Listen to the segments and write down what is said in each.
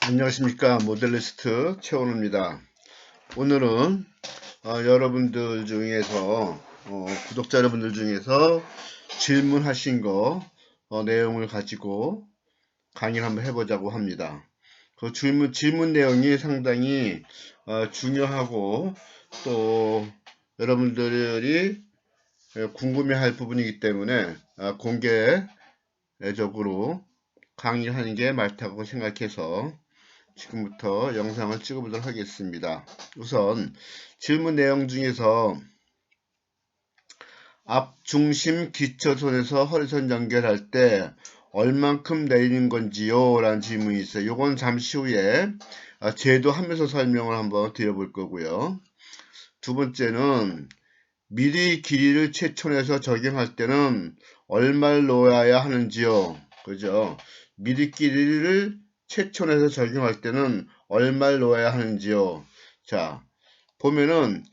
안녕하십니까. 모델리스트 최원우입니다. 오늘은 여러분들 중에서 구독자 여러분들 중에서 질문하신 거 내용을 가지고 강의를 한번 해보자고 합니다. 그 질문 내용이 상당히 중요하고 또 여러분들이 궁금해할 부분이기 때문에 공개적으로 강의하는 게 맞다고 생각해서 지금부터 영상을 찍어보도록 하겠습니다. 우선 질문 내용 중에서 앞중심 기초선에서 허리선 연결할 때 얼만큼 내리는 건지요? 라는 질문이 있어요. 요건 잠시 후에 제도하면서 설명을 한번 드려볼 거고요. 두 번째는 미리 길이를 최촌에서 적용할 때는 얼마를 넣어야 하는지요? 그죠? 미리 길이를 최촌에서 적용할 때는 얼마를 넣어야 하는지요? 자, 보면은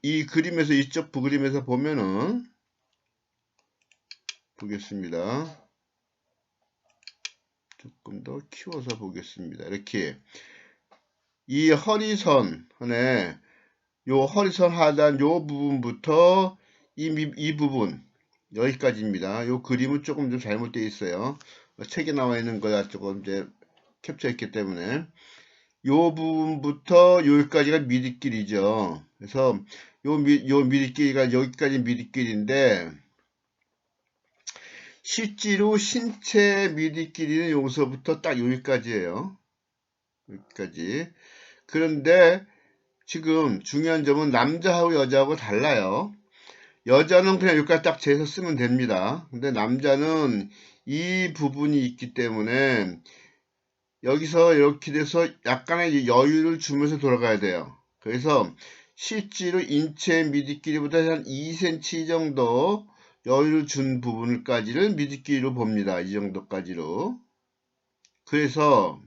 이 그림에서 이쪽 그림에서 보면은 보겠습니다. 조금 더 키워서 보겠습니다. 이렇게 이 허리선에 요 허리선 하단 요 부분부터 이 부분 여기까지입니다. 요 그림은 조금 좀 잘못되어 있어요. 책에 나와 있는 거야 조금 이제 캡처했기 때문에 요 부분부터 여기까지가 미리길이죠. 그래서 요 미리길이가 여기까지 미리길인데 실제로 신체 미리길이는 여기서부터 딱 여기까지예요. 여기까지. 그런데 지금 중요한 점은 남자하고 여자하고 달라요. 여자는 그냥 여기까지 딱 재서 쓰면 됩니다. 근데 남자는 이 부분이 있기 때문에 여기서 이렇게 돼서 약간의 여유를 주면서 돌아가야 돼요. 그래서 실제로 인체 미디끼리보다 한 2cm 정도 여유를 준 부분까지를 미디끼리로 봅니다. 이 정도까지로. 그래서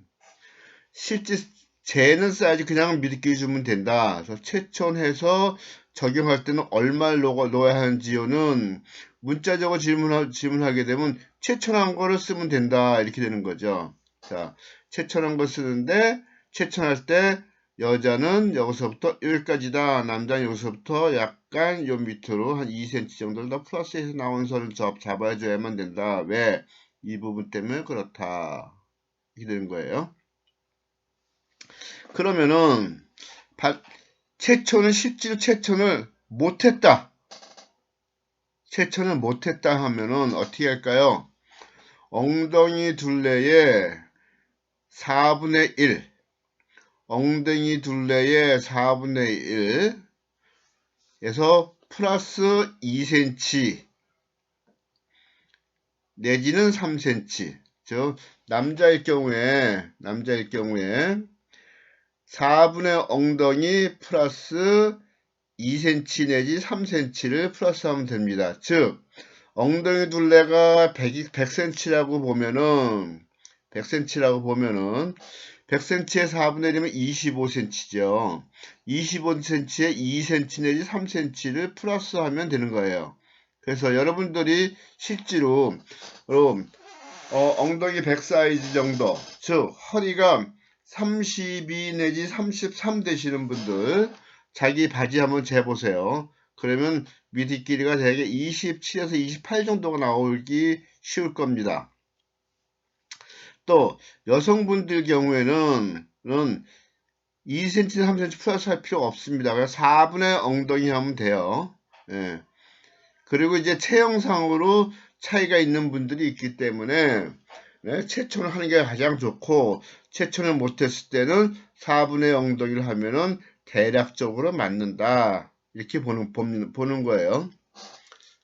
실제 재는 사이즈 그냥 미리끼리 주면 된다. 그래서 최촌해서 적용할 때는 얼마를 넣어야 하는지요는 문자적으로 질문하게 되면 최촌한 거를 쓰면 된다. 이렇게 되는 거죠. 자, 최촌한 거 쓰는데 최촌할 때 여자는 여기서부터 여기까지다. 남자는 여기서부터 약간 요 밑으로 한 2cm 정도를 더 플러스해서 나온 선을 잡아줘야만 된다. 왜? 이 부분 때문에 그렇다. 이렇게 되는 거예요. 그러면은 최초는 실제로 최초를 못했다. 최초는 못했다 하면은 어떻게 할까요? 엉덩이 둘레의 4분의 1 엉덩이 둘레의 4분의 1에서 플러스 2cm 내지는 3cm 즉 남자일 경우에 4분의 엉덩이 플러스 2cm 내지 3cm를 플러스하면 됩니다. 즉 엉덩이 둘레가 100cm라고 보면은 100cm의 4분의 1이면 25cm죠. 25cm에 2cm 내지 3cm를 플러스하면 되는 거예요. 그래서 여러분들이 실제로 엉덩이 100 사이즈 정도, 즉 허리가 32 내지 33 되시는 분들 자기 바지 한번 재보세요. 그러면 미디 길이가 대개 27에서 28 정도가 나오기 쉬울 겁니다. 또 여성분들 경우에는 2cm, 3cm 플러스 할 필요가 없습니다. 그래서 4분의 엉덩이 하면 돼요. 예. 그리고 이제 체형상으로 차이가 있는 분들이 있기 때문에 최초를 하는 게 가장 좋고 최초를 못했을 때는 4분의 엉덩이를 하면은 대략적으로 맞는다. 이렇게 보는 거예요.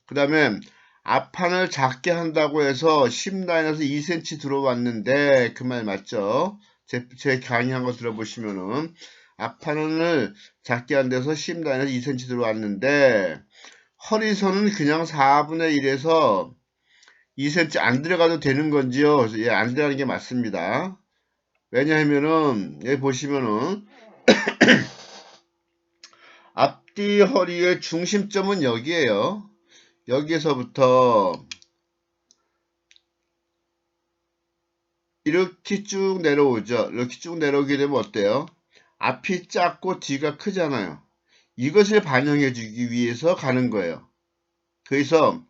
그 다음에 앞판을 작게 한다고 해서 10-2cm 들어왔는데 그 말 맞죠? 제 강의한 거 들어보시면은 앞판을 작게 한 데서 10-2cm 들어왔는데 허리선은 그냥 4분의 1에서 2cm 안 들어가도 되는 건지요? 예, 안 들어가는 게 맞습니다. 왜냐하면은 여기 보시면은 앞뒤 허리의 중심점은 여기에요. 여기에서부터 이렇게 쭉 내려오죠. 이렇게 쭉 내려오게 되면 어때요? 앞이 작고 뒤가 크잖아요. 이것을 반영해 주기 위해서 가는 거예요. 그래서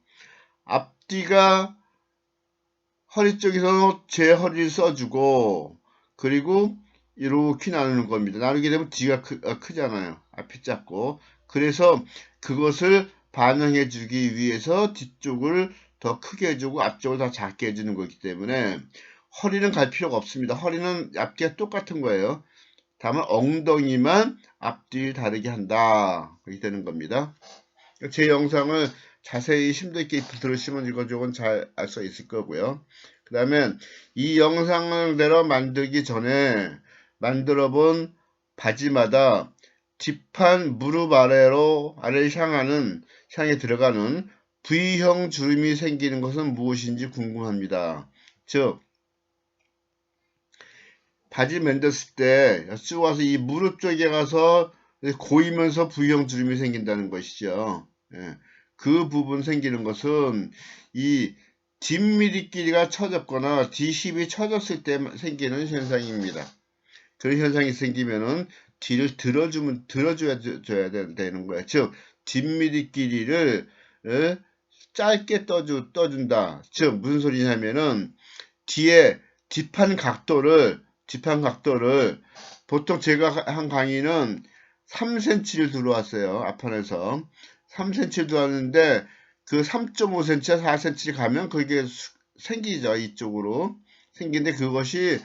앞뒤가 허리 쪽에서 제 허리를 써주고, 그리고 이렇게 나누는 겁니다. 나누게 되면 뒤가 크잖아요. 앞이 작고. 그래서 그것을 반영해 주기 위해서 뒤쪽을 더 크게 해주고 앞쪽을 더 작게 해주는 거기 때문에 허리는 갈 필요가 없습니다. 허리는 앞뒤가 똑같은 거예요. 다만 엉덩이만 앞뒤 다르게 한다. 그렇게 되는 겁니다. 제 영상을 자세히 심도 있게 들으시면 이거저건 잘 알 수 있을 거고요. 그 다음에 이 영상대로 만들기 전에 만들어 본 바지마다 뒷판 무릎 아래를 향해 들어가는 V형 주름이 생기는 것은 무엇인지 궁금합니다. 즉, 바지 만들었을 때 쭉 와서 이 무릎 쪽에 가서 고이면서 V형 주름이 생긴다는 것이죠. 예. 그 부분 생기는 것은 이 뒷미리끼리가 처졌거나 뒷힙이 처졌을 때 생기는 현상입니다. 그런 현상이 생기면은 뒤를 들어줘야 되는 거예요. 즉, 뒷미리끼리를 짧게 떠준다. 즉, 무슨 소리냐면은 뒤에 뒷판 각도를 보통 제가 한 강의는 3cm를 들어왔어요. 앞판에서 3cm를 들어왔는데 그 3.5cm나 4cm 가면 그게 생기죠. 이쪽으로 생기는데 그것이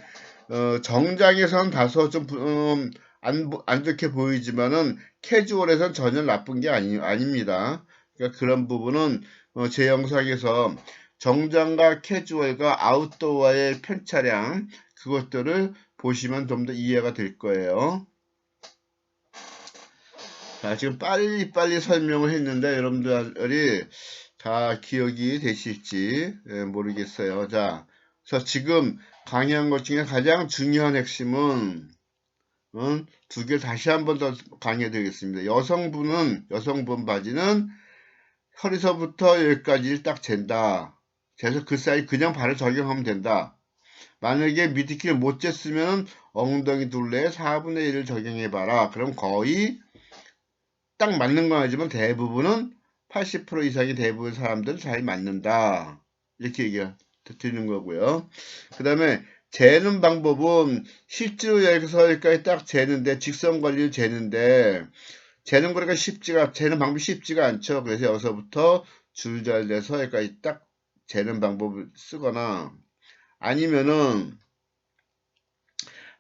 정장에서는 다소 좀 안 좋게 보이지만은 캐주얼에서는 전혀 나쁜 게 아닙니다. 그러니까 그런 부분은 제 영상에서 정장과 캐주얼과 아웃도어의 편차량 그것들을 보시면 좀 더 이해가 될 거예요. 자, 지금 빨리 설명을 했는데 여러분들이 다 기억이 되실지 모르겠어요. 자, 그래서 지금 강의한 것 중에 가장 중요한 핵심은 두 개를 다시 한번 더 강의해 드리겠습니다. 여성분 바지는 허리서부터 여기까지 딱 잰다. 그래서 그 사이즈 그냥 바로 적용하면 된다. 만약에 미드키를 못 쟀으면 엉덩이 둘레에 4분의 1을 적용해봐라. 그럼 거의 딱 맞는 건 아니지만 대부분은 80% 이상의 대부분 사람들은 잘 맞는다. 이렇게 얘기가 드리는 거고요. 그 다음에 재는 방법은 실제로 여기서 여기까지 딱 재는데 직선 관리를 재는데 재는 거니까 재는 방법이 쉽지가 않죠. 그래서 여기서부터 줄 잘 돼서 여기까지 딱 재는 방법을 쓰거나 아니면은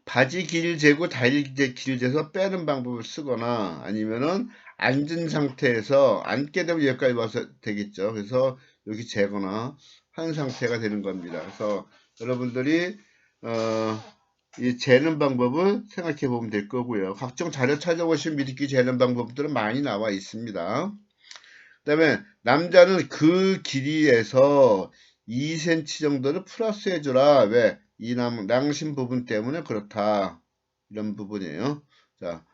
바지 길 재고 다리 길 재서 빼는 방법을 쓰거나 아니면은 앉은 상태에서 앉게 되면 여기까지 와서 되겠죠. 그래서 여기 재거나 한 상태가 되는 겁니다. 그래서 여러분들이 이 재는 방법을 생각해 보면 될 거고요. 각종 자료 찾아보시면 미리끼 재는 방법들은 많이 나와 있습니다. 그 다음에 남자는 그 길이에서 2cm 정도를 플러스 해줘라. 왜? 이 낭심 부분 때문에 그렇다. 이런 부분이에요. 자,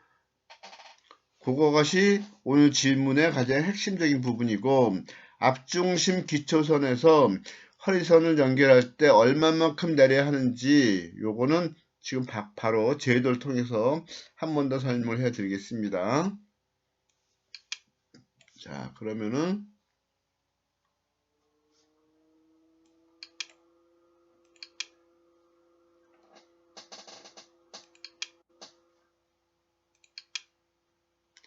그것이 오늘 질문의 가장 핵심적인 부분이고 앞중심 기초선에서 허리선을 연결할 때 얼마만큼 내려야 하는지 요거는 지금 바로 제도를 통해서 한 번 더 설명을 해 드리겠습니다. 자, 그러면은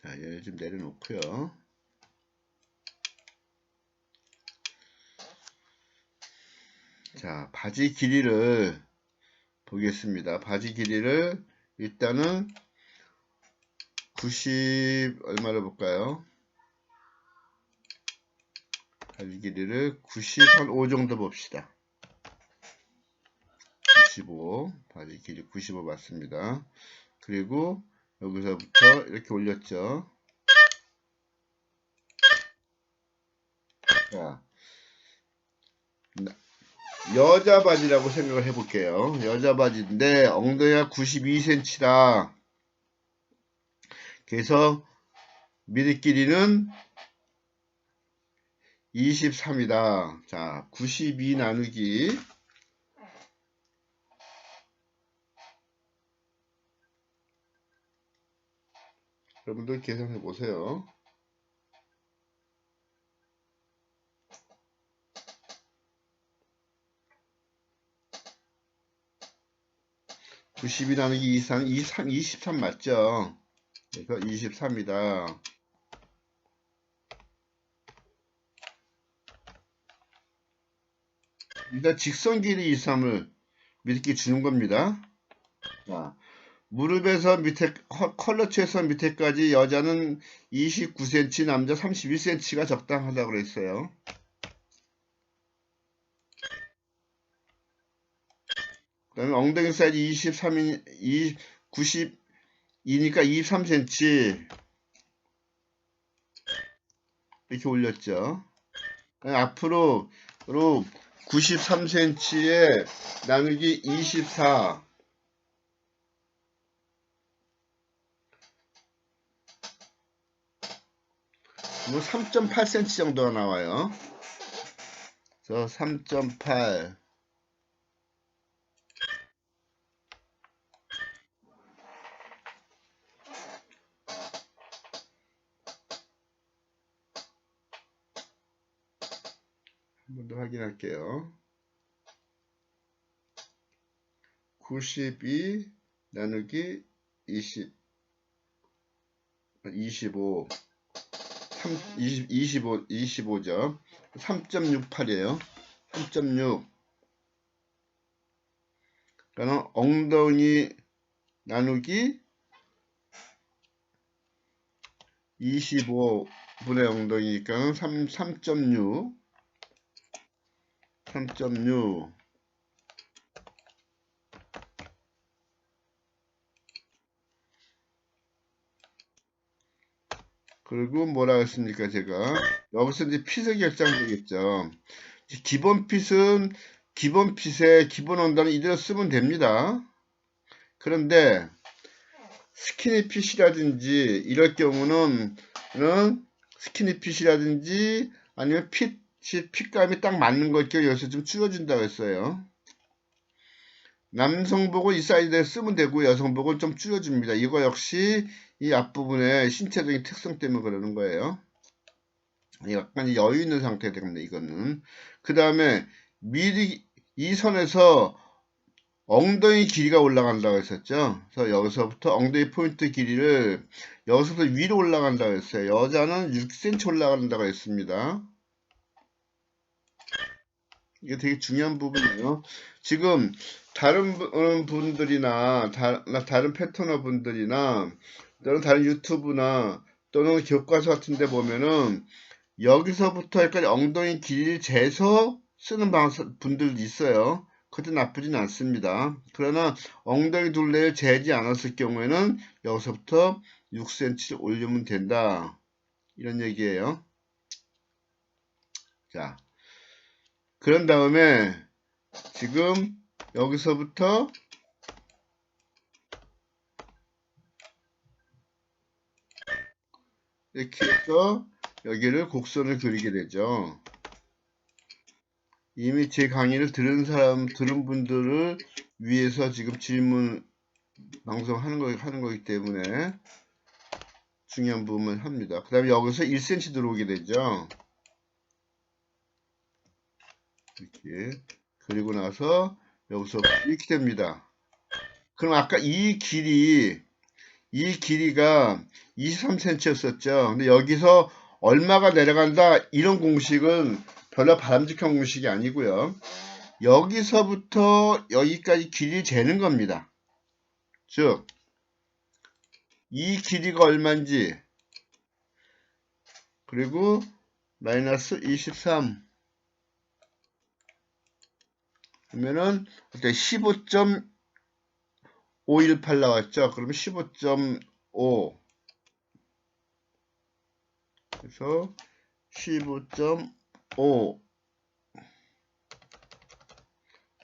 자, 얘를 좀 내려놓고요. 자, 바지 길이를 보겠습니다. 바지 길이를 일단은 90 얼마로 볼까요? 바지 길이를 95 정도 봅시다. 95 바지 길이 95 맞습니다. 그리고 여기서부터 이렇게 올렸죠. 자, 여자 바지라고 생각을 해볼게요. 여자 바지인데 엉덩이가 92cm다. 그래서 미드 길이는 23이다. 자, 92 나누기 여러분들 계산해 보세요. (90이) 나누기 23 맞죠? 그래서 23이다. 일단 직선 길이 23을 이렇게 주는 겁니다. 자, 무릎에서 밑에 컬러치에서 밑에까지 여자는 29cm, 남자 31cm가 적당하다고 그랬어요. 그 다음에 엉덩이 사이즈 23인 92니까 23cm 이렇게 올렸죠. 앞으로 93cm에 나누기 24 뭐 3.8cm 정도가 나와요. 그래서 3.8 한 번 더 확인할게요. 92 나누기 25 25죠. 3.68이에요. 3.6 그러니까 엉덩이 나누기 25분의 엉덩이니까 3.6 그리고 뭐라 했습니까? 제가 여기서 이제 핏을 결정되겠죠. 기본 핏에 기본 온도는 이대로 쓰면 됩니다. 그런데 스키니 핏이라든지 이럴 경우는 스키니 핏이라든지 아니면 핏감이 딱 맞는 거 있죠. 여기서 좀 줄여준다고 했어요. 남성복은 이 사이즈대로 쓰면 되고 여성복은 좀 줄여줍니다. 이거 역시 이 앞부분의 신체적인 특성 때문에 그러는 거예요. 약간 여유 있는 상태가 됩니다. 이거는. 그 다음에 미리 이 선에서 엉덩이 길이가 올라간다고 했었죠. 그래서 여기서부터 엉덩이 포인트 길이를 여기서부터 위로 올라간다고 했어요. 여자는 6cm 올라간다고 했습니다. 이게 되게 중요한 부분이에요. 지금 다른 분들이나 다른 패터너 분들이나 또는 다른 유튜브나 또는 교과서 같은 데 보면은 여기서부터 여기까지 엉덩이 길이를 재서 쓰는 분들도 있어요. 그것도 나쁘진 않습니다. 그러나 엉덩이 둘레를 재지 않았을 경우에는 여기서부터 6cm 올리면 된다. 이런 얘기예요. 자, 그런 다음에 지금 여기서부터 이렇게 해서 여기를 곡선을 그리게 되죠. 이미 제 강의를 들은 분들을 위해서 지금 질문 방송하는 거기 때문에 중요한 부분을 합니다. 그 다음에 여기서 1cm 들어오게 되죠. 이렇게. 그리고 나서 여기서 이렇게 됩니다. 그럼 아까 이 길이가 23cm였었죠. 근데 여기서 얼마가 내려간다 이런 공식은 별로 바람직한 공식이 아니고요. 여기서부터 여기까지 길이 재는 겁니다. 즉, 이 길이가 얼마인지 그리고 마이너스 23 하면은 그때 15.518 나왔죠. 그러면 15.5 그래서 15.5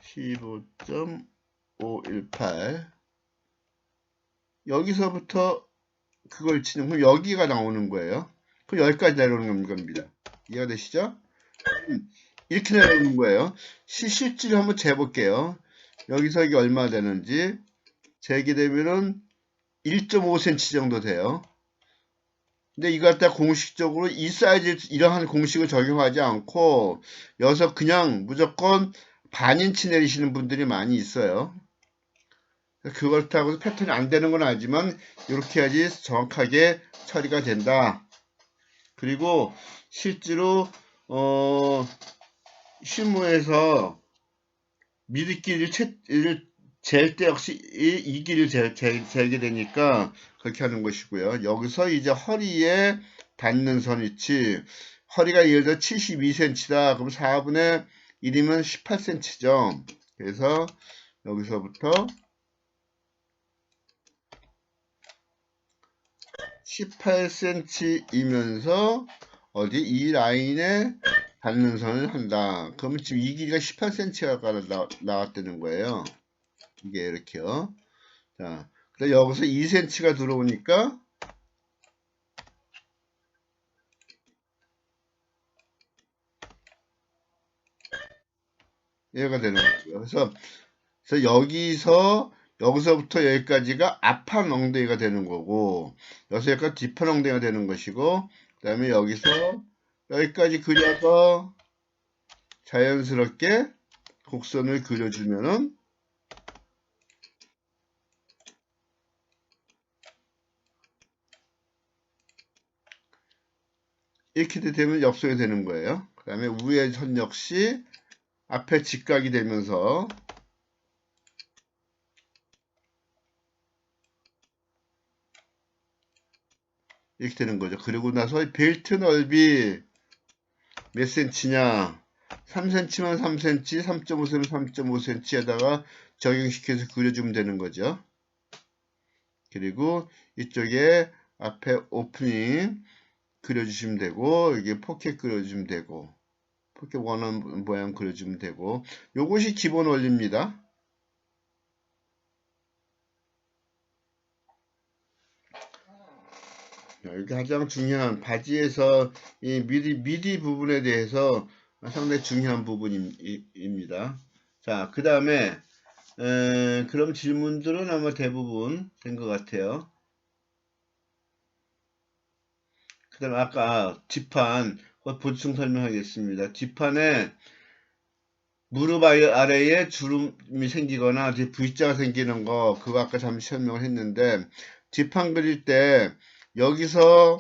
15.518 여기서부터 그걸 치는 그럼 여기가 나오는 거예요. 그럼 여기까지 내려오는 겁니다. 이해가 되시죠? 이렇게 내려오는 거예요. 실질을 한번 재볼게요. 여기서 이게 얼마 되는지 재게 되면은 1.5cm 정도 돼요. 근데 이걸 다 공식적으로 이 사이즈 이러한 공식을 적용하지 않고 여기서 그냥 무조건 반인치 내리시는 분들이 많이 있어요. 그걸 타고 패턴이 안 되는 건 알지만 이렇게 해야지 정확하게 처리가 된다. 그리고 실제로 실무에서 미드끼리를 잴 때 역시 이 길을 재게 되니까 그렇게 하는 것이고요. 여기서 이제 허리에 닿는 선 위치, 허리가 예를 들어 72cm다. 그럼 4분의 1이면 18cm죠. 그래서 여기서부터 18cm이면서 어디 이 라인에 닿는 선을 한다. 그러면 지금 이 길이가 18cm가 나왔다는 거예요. 이게 이렇게요. 자, 그래서 여기서 2cm가 들어오니까 얘가 되는 거고요. 그래서 여기서부터 여기까지가 앞판 엉덩이가 되는 거고, 여기서 약간 뒷판 엉덩이가 되는 것이고, 그 다음에 여기서 여기까지 그려서 자연스럽게 곡선을 그려주면은 이렇게 되면 옆선이 되는 거예요. 그 다음에 위의 선 역시 앞에 직각이 되면서 이렇게 되는 거죠. 그리고 나서 벨트 넓이 몇 cm냐? 3cm면 3cm, 3.5cm, 3.5cm에다가 적용시켜서 그려주면 되는 거죠. 그리고 이쪽에 앞에 오프닝 그려주시면 되고, 여기 포켓 그려주면 되고, 포켓 원하는 모양 그려주면 되고, 요것이 기본 원리입니다. 여기 가장 중요한 바지에서 이 미디 부분에 대해서 상당히 중요한 부분입니다. 자, 그 다음에 그럼 질문들은 아마 대부분 된 것 같아요. 그 다음에 아까 뒷판 보충 설명하겠습니다. 뒷판에 무릎 아래에 주름이 생기거나 V자가 생기는 거 그거 아까 잠시 설명을 했는데 뒷판 그릴 때 여기서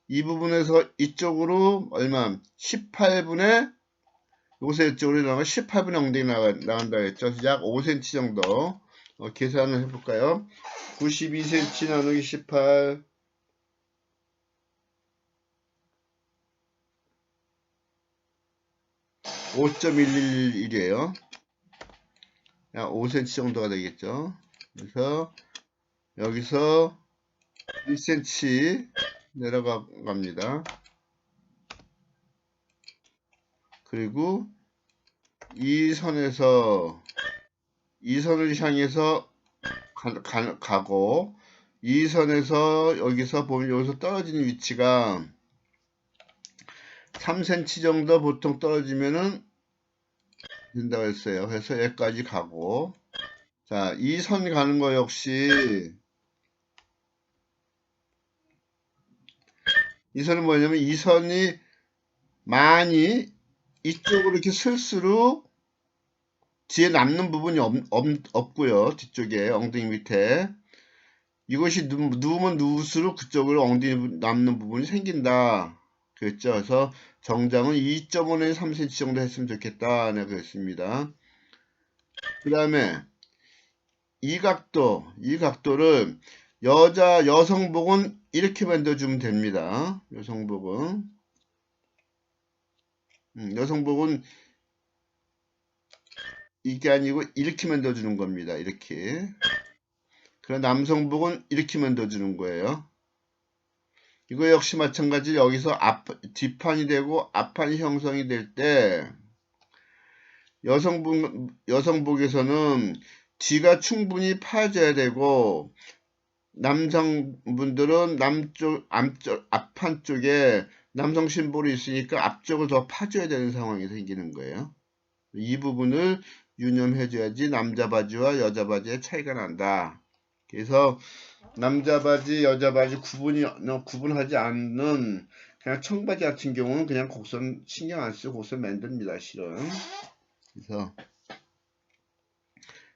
이 부분에서 이쪽으로 얼마 18분의 요새 이쪽으로 나가면 18분의 엉덩이 나간다 했죠. 약 5cm 정도 계산을 해볼까요? 92cm 나누기 18 5.111이에요. 약 5cm 정도가 되겠죠. 그래서 여기서 1cm 내려갑니다. 그리고 이 선을 향해서 가고 이 선에서 여기서 보면 여기서 떨어지는 위치가 3cm 정도 보통 떨어지면은 된다고 했어요. 그래서 여기까지 가고 자, 이 선 가는 거 역시 이 선은 뭐냐면 이 선이 많이 이쪽으로 이렇게 쓸수록 뒤에 남는 부분이 없고요. 뒤쪽에 엉덩이 밑에 이것이 누우면 누울수록 그쪽으로 엉덩이 남는 부분이 생긴다. 그랬죠. 그래서 정장은 2.5에 3cm 정도 했으면 좋겠다. 네, 그랬습니다. 그 다음에 이 각도를 여성복은 이렇게 만들어주면 됩니다. 여성복은 이게 아니고 이렇게 만들어주는 겁니다. 이렇게. 그럼 남성복은 이렇게 만들어주는 거예요. 이거 역시 마찬가지로 여기서 뒷판이 되고 앞판이 형성이 될 때 여성복에서는 뒤가 충분히 파져야 되고 남성분들은 앞판 쪽에 남성 심볼이 있으니까 앞쪽을 더 파줘야 되는 상황이 생기는 거예요. 이 부분을 유념해줘야지 남자 바지와 여자 바지의 차이가 난다. 그래서 남자 바지, 여자 바지 구분하지 않는 그냥 청바지 같은 경우는 그냥 곡선 신경 안 쓰고 곡선 만듭니다, 실은. 그래서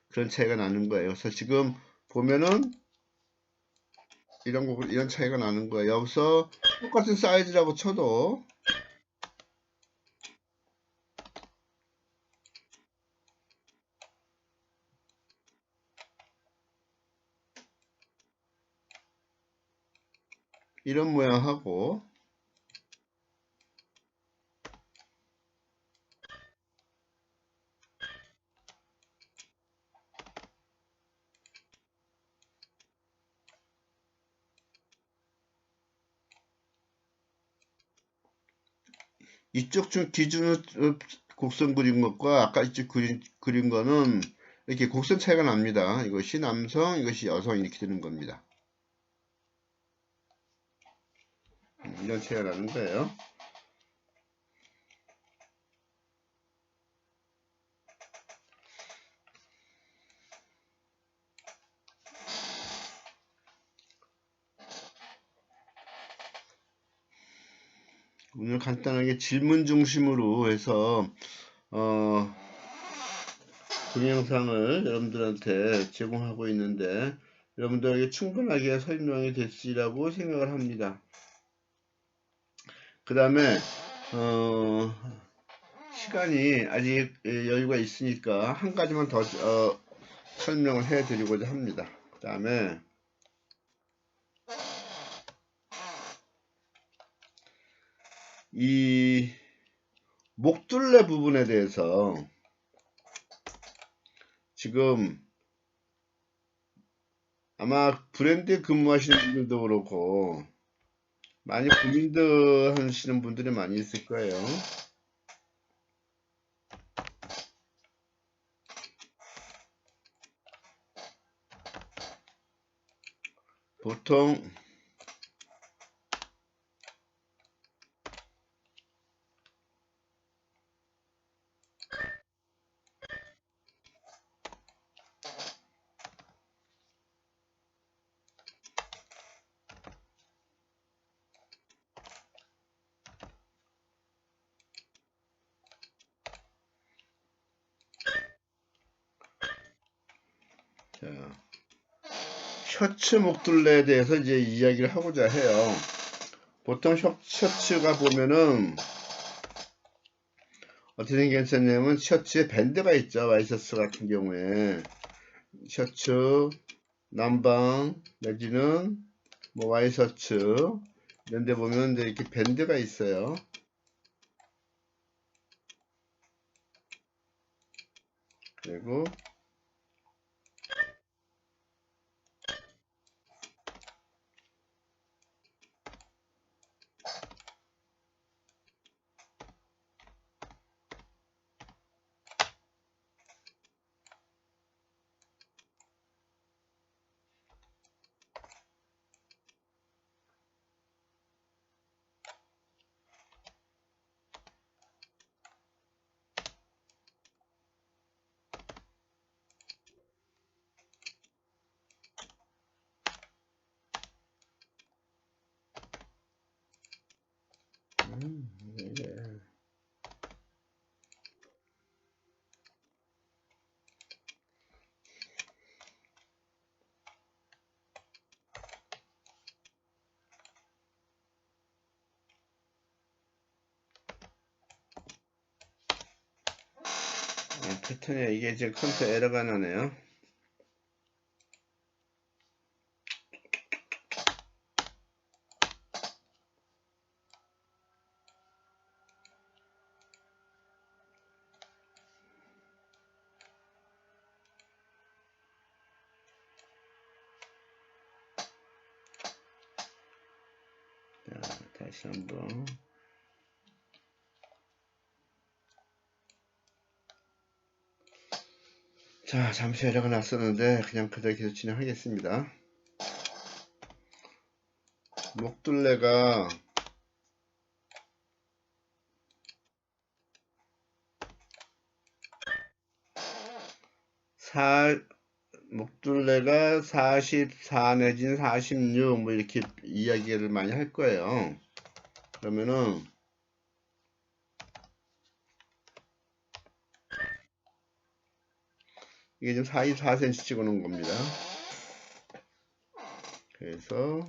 그런 차이가 나는 거예요. 그래서 지금 보면은 이런 차이가 나는 거예요. 여기서 똑같은 사이즈라고 쳐도 이런 모양하고 이쪽 기준으로 곡선 그린 것과 아까 이쪽 그린 거는 이렇게 곡선 차이가 납니다. 이것이 남성, 이것이 여성 이렇게 되는 겁니다. 이런 차이가 나는 거예요. 오늘 간단하게 질문 중심으로 해서 동영상을 여러분들한테 제공하고 있는데 여러분들에게 충분하게 설명이 됐으리라고 생각을 합니다. 그 다음에 시간이 아직 여유가 있으니까 한 가지만 더 설명을 해 드리고자 합니다. 그 다음에 이 목둘레 부분에 대해서 지금 아마 브랜드에 근무하시는 분들도 그렇고 많이 고민들 하시는 분들이 많이 있을 거예요. 보통 자, 셔츠 목둘레에 대해서 이제 이야기를 하고자 해요. 보통 셔츠가 보면은 어떻게 생겼냐면 셔츠에 밴드가 있죠. 와이셔츠 같은 경우에 셔츠 남방 내지는 뭐 와이셔츠 이런 데 보면 이제 이렇게 밴드가 있어요. 그리고 이게 패턴이 이게 지금 컴퓨터 에러가 나네요. 자, 다시 한번 자, 잠시 에러가 났었는데 그냥 그대로 계속 진행하겠습니다. 목둘레가 목둘레가 44 내지는 46 뭐 이렇게 이야기를 많이 할 거예요. 그러면은 이게 지금 44cm 찍어놓은 겁니다. 그래서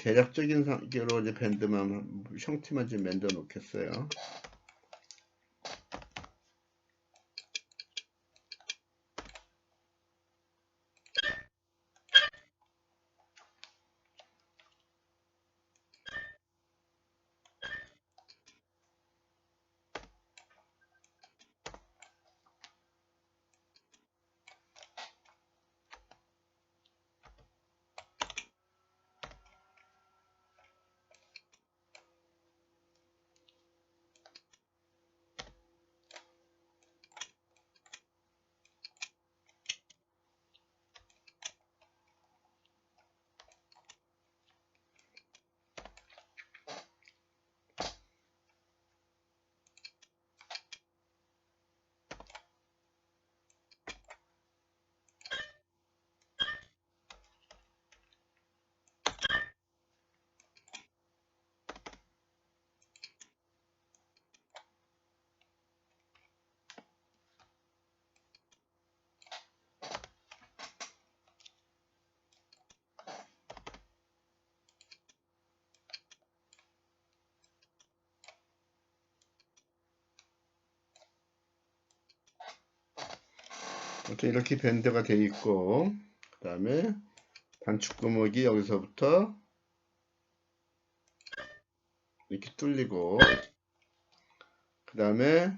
대략적인 상태로 이제 밴드만 형태만 좀 만들어 놓겠어요. 이렇게 밴드가 돼 있고, 그 다음에 단축구멍이 여기서부터 이렇게 뚫리고, 그 다음에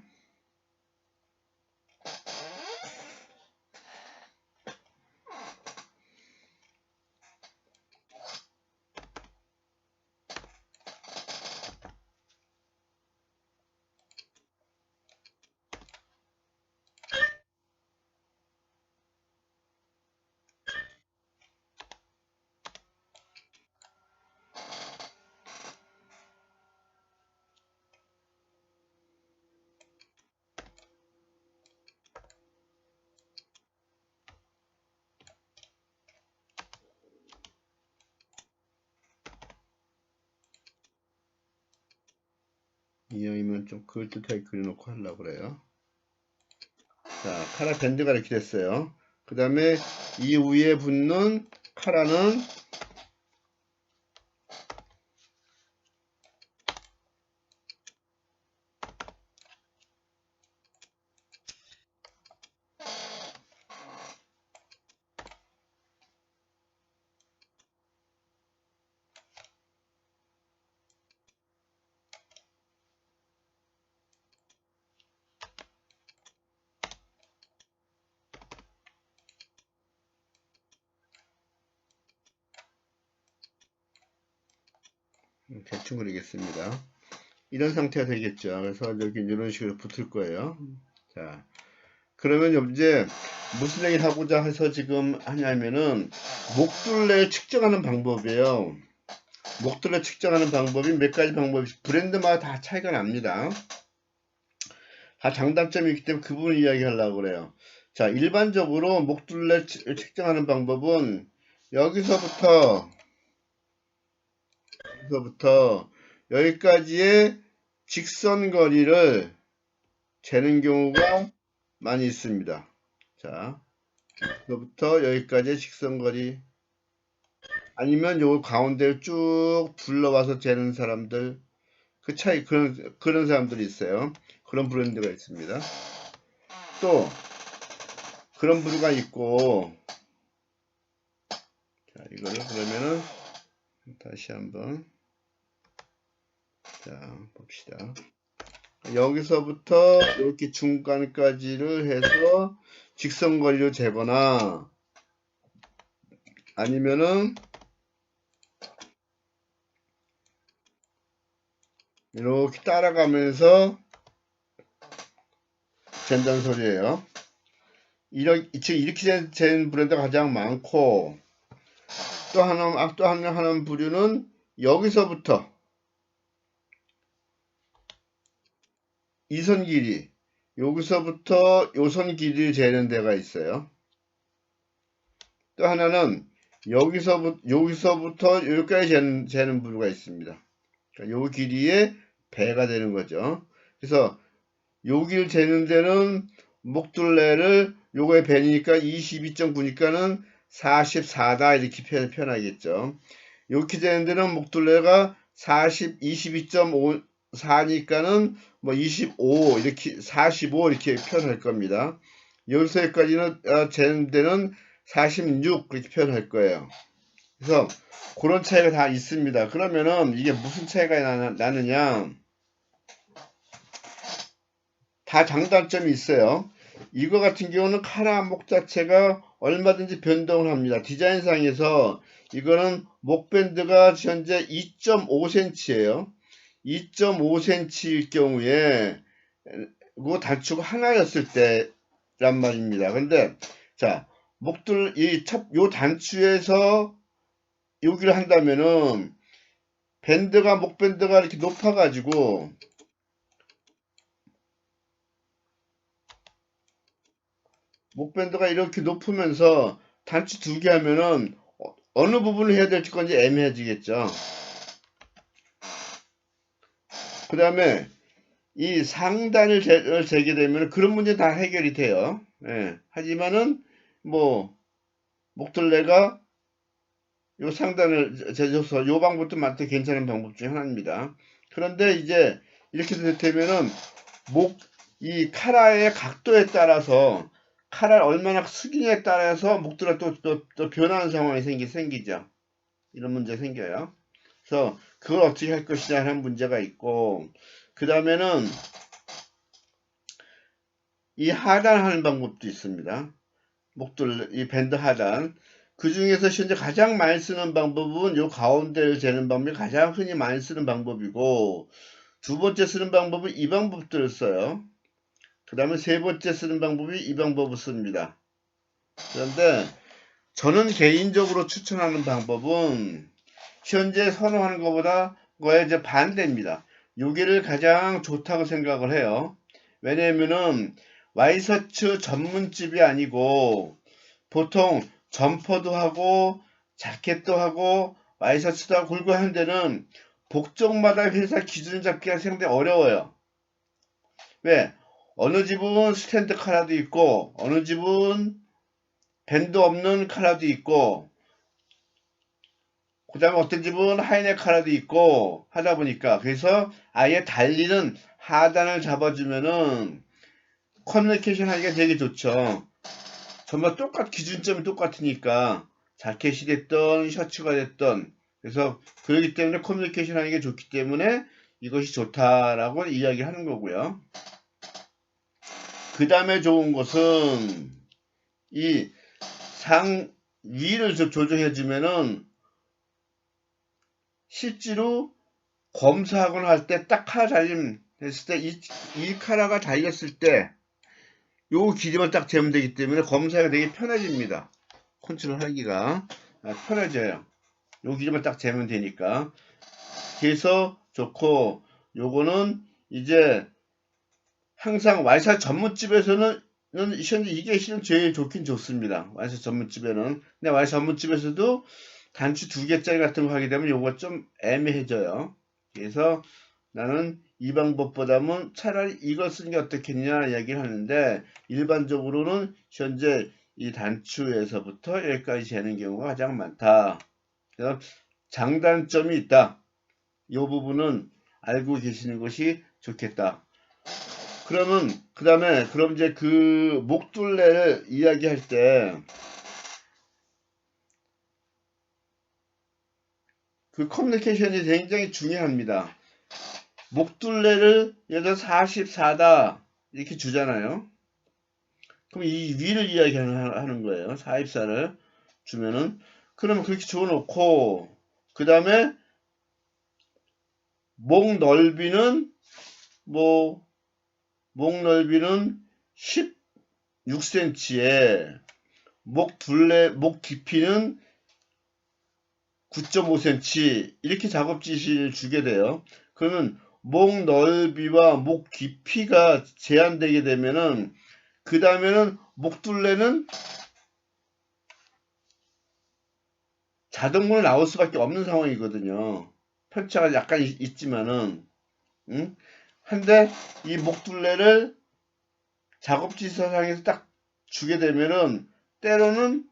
이왕이면 좀 그럴듯하게 그려놓고 하려고 그래요. 자, 카라 밴드가 이렇게 됐어요. 그 다음에 이 위에 붙는 카라는 대충 그리겠습니다. 이런 상태가 되겠죠. 그래서 여기 이런 식으로 붙을 거예요. 자, 그러면 이제 무슨 얘기를 하고자 해서 지금 하냐면은 목둘레 측정하는 방법이에요. 목둘레 측정하는 방법이 몇 가지 방법이 브랜드마다 다 차이가 납니다. 다 장단점이 있기 때문에 그 부분 이야기하려고 그래요. 자, 일반적으로 목둘레 측정하는 방법은 여기서부터 여기까지의 직선 거리를 재는 경우가 많이 있습니다. 자, 여기부터 여기까지의 직선 거리 아니면 요 가운데를 쭉 둘러와서 재는 사람들 그 차이 그런 사람들이 있어요. 그런 브랜드가 있습니다. 또 그런 부류가 있고 자, 이거를 그러면은 다시 한번 자 봅시다. 여기서부터 이렇게 중간까지를 해서 직선거리로 재거나 아니면은 이렇게 따라가면서 잰다는 소리예요. 이렇게 잰 브랜드가 가장 많고 또 하나 부류는 여기서부터 이 선 길이, 여기서부터 요 선 길이를 재는 데가 있어요. 또 하나는 여기서부터 여기까지 재는 부분가 있습니다. 그러니까 요 길이의 배가 되는 거죠. 그래서 여기를 재는 데는 목둘레를 요거의 배니까 22.9니까는 44다 이렇게 표현하겠죠. 이렇게 되는 데는 목둘레가 22.4니까는 뭐 25 이렇게 45 이렇게 표현할 겁니다. 여기서 여기까지는 재는 데는 46 그렇게 표현할 거예요. 그래서 그런 차이가 다 있습니다. 그러면은 이게 무슨 차이가 나느냐? 다 장단점이 있어요. 이거 같은 경우는 카라 목 자체가 얼마든지 변동을 합니다. 디자인상에서 이거는 목밴드가 현재 2.5cm예요. 2.5cm일 경우에 그 단추가 하나였을 때란 말입니다. 근데 자 요 단추에서 여기를 한다면은 목밴드가 이렇게 높아가지고 목밴드가 이렇게 높으면서 단추 두 개 하면은 어느 부분을 해야 될지 건지 애매해지겠죠. 그 다음에 이 상단을 재게 되면 그런 문제 다 해결이 돼요. 예. 하지만은 뭐 목둘레가 요 상단을 재줘서 요 방법도 많대 괜찮은 방법 중에 하나입니다. 그런데 이제 이렇게 되면은 이 카라의 각도에 따라서 카라를 얼마나 숙이냐에 따라서 목둘레가 또 변하는 상황이 생기죠. 이런 문제가 생겨요. 그래서 그걸 어떻게 할 것이냐 하는 문제가 있고, 그 다음에는 이 하단하는 방법도 있습니다. 이 밴드 하단. 그 중에서 현재 가장 많이 쓰는 방법은 요 가운데를 재는 방법이 가장 흔히 많이 쓰는 방법이고, 두 번째 쓰는 방법은 이 방법들을 써요. 그 다음에 세 번째 쓰는 방법이 이 방법을 씁니다. 그런데 저는 개인적으로 추천하는 방법은 현재 선호하는 것보다 거의 이제 반대입니다. 여기를 가장 좋다고 생각을 해요. 왜냐면은 와이셔츠 전문집이 아니고 보통 점퍼도 하고 자켓도 하고 와이셔츠도 하고 굴고 하는 데는 복종마다 회사 기준 잡기가 상당히 어려워요. 왜? 어느 집은 스탠드 카라도 있고 어느 집은 밴드 없는 카라도 있고 그 다음에 어떤 집은 하이넥 카라도 있고 하다 보니까 그래서 아예 달리는 하단을 잡아주면은 커뮤니케이션 하기가 되게 좋죠. 정말 기준점이 똑같으니까 자켓이 됐던 셔츠가 됐던 그래서 그렇기 때문에 커뮤니케이션 하는 게 좋기 때문에 이것이 좋다라고 이야기를 하는 거고요. 그 다음에 좋은 것은 이 위를 조정해 주면은 실제로 검사하거나 할 때 딱 카라 달림 했을 때 이 카라가 달렸을 때 요 길이만 딱 재면 되기 때문에 검사가 되게 편해집니다. 컨트롤 하기가 편해져요. 요 길이만 딱 재면 되니까. 그래서 좋고 요거는 이제 항상 와이셔츠 전문집에서는 현재 이게 실은 제일 좋긴 좋습니다. 와이셔츠 전문집에는. 근데 와이셔츠 전문집에서도 단추 2개짜리 같은 거 하게 되면 요거 좀 애매해져요. 그래서 나는 이 방법보다는 차라리 이걸 쓰는 게 어떻겠냐 이야기를 하는데 일반적으로는 현재 이 단추에서부터 여기까지 재는 경우가 가장 많다. 그래서 장단점이 있다. 이 부분은 알고 계시는 것이 좋겠다. 그러면 그럼 이제 그 목둘레를 이야기할 때 그 커뮤니케이션이 굉장히 중요합니다. 목둘레를 예를 들어 44다 이렇게 주잖아요. 그럼 이 위를 이야기하는 거예요. 44를 주면은 그러면 그렇게 줘놓고 그 다음에 목 넓이는 목 넓이는 16cm에 목 깊이는 9.5cm 이렇게 작업 지시를 주게 돼요. 그러면 목 넓이와 목 깊이가 제한되게 되면은 그 다음에는 목둘레는 자동으로 나올 수밖에 없는 상황이거든요. 편차가 약간 있지만은, 응? 한데 이 목둘레를 작업지서상에서 딱 주게 되면은 때로는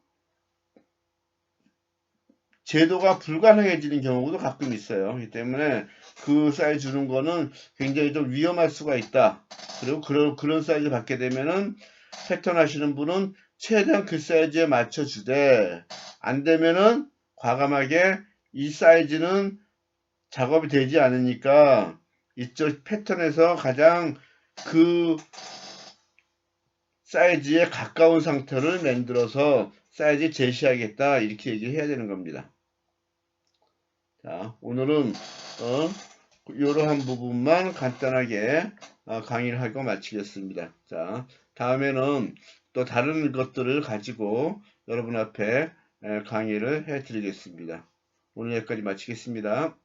제도가 불가능해지는 경우도 가끔 있어요. 그렇기 때문에 그 사이즈 주는 거는 굉장히 좀 위험할 수가 있다. 그리고 그런 사이즈 받게 되면은 패턴 하시는 분은 최대한 그 사이즈에 맞춰주되 안 되면은 과감하게 이 사이즈는 작업이 되지 않으니까 이쪽 패턴에서 가장 그 사이즈에 가까운 상태를 만들어서 사이즈 제시하겠다 이렇게 얘기를 해야 되는 겁니다. 자, 오늘은 이러한 부분만 간단하게 강의를 하고 마치겠습니다. 자, 다음에는 또 다른 것들을 가지고 여러분 앞에 강의를 해 드리겠습니다. 오늘 여기까지 마치겠습니다.